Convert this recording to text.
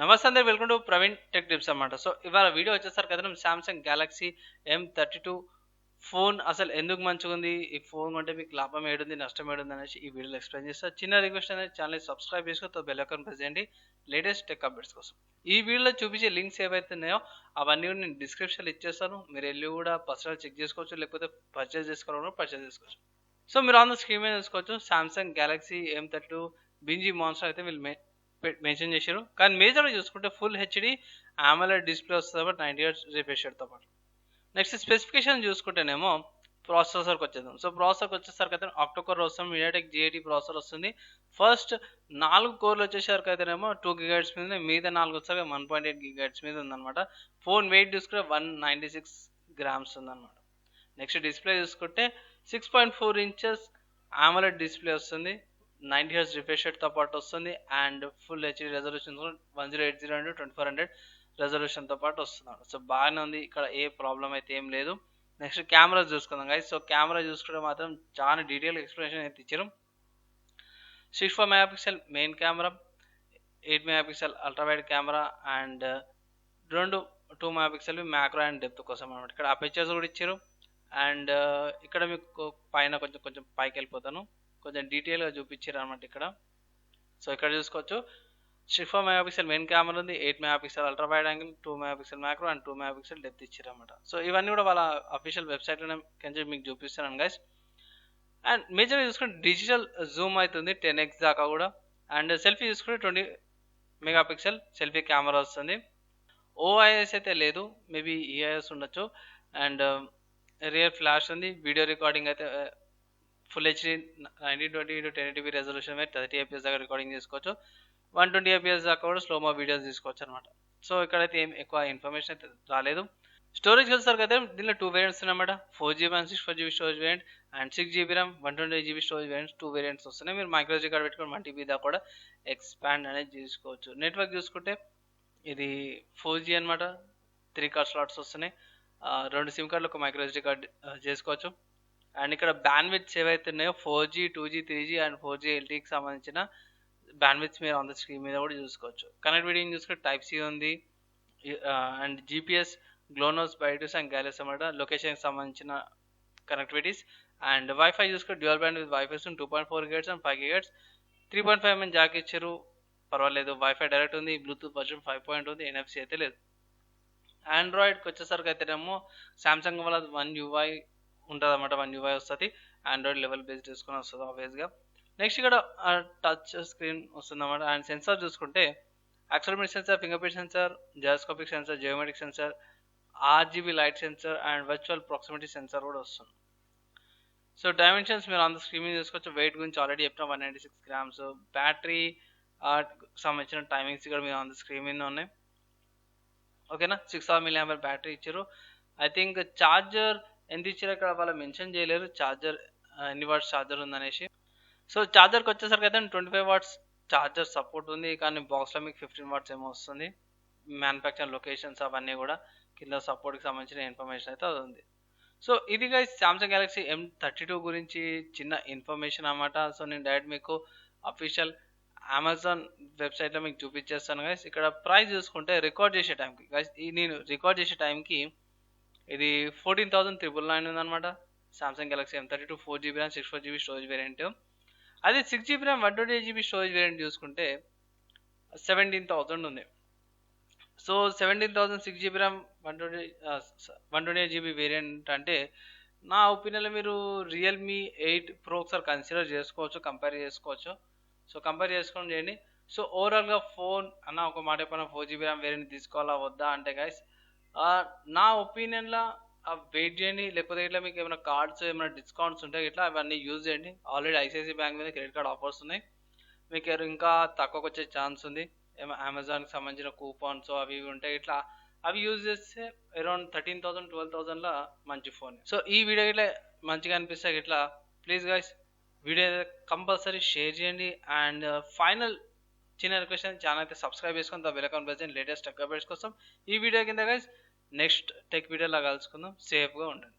నమస్తే అందరూ, welcome to Praveen tech tips అన్నమాట. సో ఇవాళ వీడియో వచ్చేసరికి కదా సామ్సంగ్ గెలాక్సీ M32 ఫోన్ అసలు ఎందుకు మంచిగా ఉంది, ఈ ఫోన్ అంటే మీకు లాభం ఏడుంది నష్టం ఏడుంది అనేసి ఈ వీడియోలో ఎక్స్ప్లెయిన్ చేస్తా. చిన్న రిక్వెస్ట్ అనేది ఛానల్ సబ్స్క్రైబ్ చేసుకొని బెల్ ఐకాన్ ప్రెస్ చేయండి లేటెస్ట్ టెక్ అప్డేట్స్ కోసం. ఈ వీడియోలో చూపించే లింక్స్ ఏవైతే ఉన్నాయో అవన్నీ కూడా నేను డిస్క్రిప్షన్లో ఇచ్చేస్తాను. మీరు వెళ్ళి కూడా పర్సనల్ చెక్ చేసుకోవచ్చు, లేకపోతే పర్చేస్ చేసుకోవాలన్నా పర్చేస్ చేసుకోవచ్చు. సో మీరు ఆన్ ద స్క్రీన్ మీద చూసుకోవచ్చు Samsung Galaxy M32 Binge monster అయితే వీళ్ళు మెన్షన్ చేశారు. కానీ మేజర్గా చూసుకుంటే ఫుల్ హెచ్డి AMOLED డిస్ప్లే వస్తుంది కాబట్టి 90 Hz రిఫ్రెష్ రేట్తో పాటు. నెక్స్ట్ స్పెసిఫికేషన్ చూసుకుంటేనేమో ప్రాసెసర్కి వచ్చేద్దాం. సో ప్రాసెసర్కి వచ్చేసరికి అయితే ఆక్టోకోర్ వస్తుంది, మీడియాటెక్ G80 ప్రాసెసర్ వస్తుంది. ఫస్ట్ 4 కోర్లు వచ్చేసరికి అయితేనేమో 2 GHz మీద, మీద 4 వచ్చేసరికి 1.8 GHz మీద ఉందన్నమాట. ఫోన్ వెయిట్ చూసుకుంటే 196 గ్రామ్స్ ఉందన్నమాట. నెక్స్ట్ డిస్ప్లే చూసుకుంటే 6.4 ఇంచెస్ AMOLED డిస్ప్లే వస్తుంది, 90 Hz రిఫ్రెష్ రేట్తో పాటు వస్తుంది and full HD resolution 1080 x 2400 రెజల్యూషన్తో పాటు వస్తుంది. సో బాగానే ఉంది, ఇక్కడ ఏ ప్రాబ్లం అయితే ఏం లేదు. నెక్స్ట్ కెమెరా చూసుకుందాం గైస్. సో కెమెరా చూసుకుంటే మాత్రం చాలా డీటెయిల్ ఎక్స్ప్లెనేషన్ అయితే ఇచ్చారు. 64 megapixel main camera, 8 megapixel ultra wide camera and 2 megapixel macro and depth కోసం అనమాట. ఇక్కడ అపేచర్స్ కూడా ఇచ్చారు అండ్ ఇక్కడ మీకు పైన కొంచెం పైకి వెళ్ళిపోతాను, కొంచెం డీటెయిల్గా చూపించారు అనమాట ఇక్కడ. సో ఇక్కడ చూసుకోవచ్చు 64 మెగాపిక్సెల్ మెయిన్ కెమెరా ఉంది, 8 megapixel ultra wide angle, 2 megapixel macro and 2 megapixel depth ఇచ్చారు అనమాట. సో ఇవన్నీ కూడా వాళ్ళ అఫీషియల్ వెబ్సైట్లోనే కొంచెం మీకు చూపిస్తున్నాను గైస్. అండ్ మేజర్గా చూసుకుంటే డిజిటల్ జూమ్ అవుతుంది 10x దాకా కూడా. అండ్ సెల్ఫీ చూసుకుంటే 20 మెగాపిక్సెల్ సెల్ఫీ కెమెరా వస్తుంది. ఓఐఎస్ అయితే లేదు, మేబీ ఈఐఎస్ ఉండొచ్చు. అండ్ రియర్ ఫ్లాష్ ఉంది. వీడియో రికార్డింగ్ అయితే full HD 1920 x 1080p resolution మీద 30 fps దాకా రికార్డింగ్ చేసుకోవచ్చు. 120 fps దాకా కూడా స్లోమో వీడియోస్ తీసుకోవచ్చు అనమాట. సో ఇక్కడైతే ఏం ఎక్కువ ఇన్ఫర్మేషన్ అయితే రాలేదు. స్టోరేజ్ వచ్చేసరికి అయితే దీనిలో 2 వేరియంట్స్ ఉన్నాయన్నమాట. 4GB and 64GB storage variant and 6GB RAM 128GB storage variants 2 variants వస్తున్నాయి. మీరు మైక్రోజీ కార్డ్ పెట్టుకొని 1 TB దాకా కూడా ఎక్స్పాండ్ అనేది చేసుకోవచ్చు. నెట్వర్క్ చూసుకుంటే ఇది 4G అనమాట. 3 కార్డ్ స్లాట్స్ వస్తున్నాయి. 2 సిమ్ కార్డులు ఒక మైక్రోజీ కార్డ్ చేసుకోవచ్చు. అండ్ ఇక్కడ బ్యాండ్విడ్త్స్ ఏవైతే ఉన్నాయో 4G 2G 3G and 4G LTEకి సంబంధించిన బ్యాండ్విడ్త్స్ మీరు ఆన్ ద స్క్రీన్ మీద కూడా చూసుకోవచ్చు. కనెక్టివిటీ చూసుకుంటే Type-C ఉంది అండ్ GPS, గ్లోనోస్, బైటూస్ అండ్ గ్యాలెస్ అన్నమాట లొకేషన్కి సంబంధించిన కనెక్టివిటీస్. అండ్ వైఫై చూసుకుంటే dual band with wifi 2.4 GHz and 5 GHz. 3.5 mm Jack ఇచ్చారు, పర్వాలేదు. వైఫై డైరెక్ట్ ఉంది, బ్లూటూత్ వర్షన్ 5 ఉంది, NFC అయితే లేదు. ఆండ్రాయిడ్కి వచ్చేసరికి అయితేనేమో సామ్సంగ్ వల్ల 1 UI ఉంటుంది అన్నమాట. 1 UI వస్తుంది, ఆండ్రాయిడ్ లెవెల్ బేస్డ్ తీసుకొని వస్తుంది ఆబ్వియస్గా. నెక్స్ట్ ఇక్కడ టచ్ స్క్రీన్ వస్తుంది అన్నమాట. అండ్ సెన్సార్ చూసుకుంటే accelerometer sensor, fingerprint sensor, gyroscopic sensor, geometric sensor, RGB light sensor and virtual proximity sensor కూడా వస్తుంది. సో డైమెన్షన్స్ మీరు ఆన్ ద స్క్రీన్ మీద చూసుకోవచ్చు. వెయిట్ గురించి ఆల్రెడీ చెప్పిన 196 గ్రామ్స్. బ్యాటరీ సంబంధించిన టైమింగ్స్ కూడా మీరు ఆన్ ద స్క్రీన్ మీద ఉన్నాయి. ఓకేనా, 6,000 mAh బ్యాటరీ ఇచ్చారు. ఐ థింక్ ఛార్జర్ ఎంత ఇచ్చారో ఇక్కడ వాళ్ళు మెన్షన్ చేయలేరు, ఛార్జర్ ఎన్ని వాట్స్ ఛార్జర్ ఉందనేసి. సో ఛార్జర్కి వచ్చేసరికి అయితే 25 వాట్స్ ఛార్జర్ సపోర్ట్ ఉంది, కానీ బాక్స్లో మీకు 15 వాట్స్ ఏమో వస్తుంది. మ్యానుఫ్యాక్చర్ లొకేషన్స్ అవన్నీ కూడా కింద సపోర్ట్కి సంబంధించిన ఇన్ఫర్మేషన్ అయితే అది ఉంది. సో ఇది గైస్ సామ్సంగ్ గెలాక్సీ M32 గురించి చిన్న ఇన్ఫర్మేషన్ అన్నమాట. సో నేను డైరెక్ట్ మీకు అఫీషియల్ అమెజాన్ వెబ్సైట్లో మీకు చూపించేస్తాను గైస్. ఇక్కడ ప్రైస్ చూసుకుంటే రికార్డ్ చేసే టైంకి గైస్, నేను రికార్డ్ చేసే టైంకి ఇది 14,999 ఉందన్నమాట. Samsung Galaxy M32 4GB RAM 64GB storage variant. అదే 6GB RAM 128GB storage variant చూసుకుంటే 17,000 ఉంది. So 17,000 6GB RAM 128GB variant అంటే నా ఒపీనియన్లో మీరు రియల్మీ 8 Pro ఒకసారి కన్సిడర్ చేసుకోవచ్చు, కంపేర్ చేసుకోవచ్చు. సో కంపేర్ చేసుకొని చేయండి. సో ఓవరాల్గా ఫోన్ అన్న ఒక మాట చెప్పిన 4GB RAM వేరియంట్ తీసుకోవాలా వద్దా అంటే గైస్, నా ఒపీనియన్లో వెయిట్ చేయండి. లేకపోతే ఇట్లా మీకు ఏమైనా కార్డ్స్ ఏమైనా డిస్కౌంట్స్ ఉంటాయి ఇట్లా అవన్నీ యూజ్ చేయండి. ఆల్రెడీ ఐసిఐసి బ్యాంక్ మీద క్రెడిట్ కార్డ్ ఆఫర్స్ ఉన్నాయి, మీకు ఇంకా తక్కువకి వచ్చే ఛాన్స్ ఉంది. అమెజాన్కి సంబంధించిన కూపన్స్ అవి ఉంటాయి ఇట్లా, అవి యూజ్ చేస్తే అరౌండ్ 13,000 12,000లో మంచి ఫోన్. సో ఈ వీడియో ఇట్లా మంచిగా అనిపిస్తే ఇట్లా please guys video compulsory share చేయండి. అండ్ ఫైనల్ చిన్న రిక్వెస్ట్, ఛానల్ అయితే సబ్స్క్రైబ్ చేసుకొని బెల్ ఐకాన్ ప్రెస్ చేయండి లేటెస్ట్ టెక్ అప్డేట్స్ కోసం. ఈ వీడియో కింద గైస్ నెక్స్ట్ టెక్ వీడియోలా కలుసుకుందాం. సేఫ్గా ఉండండి.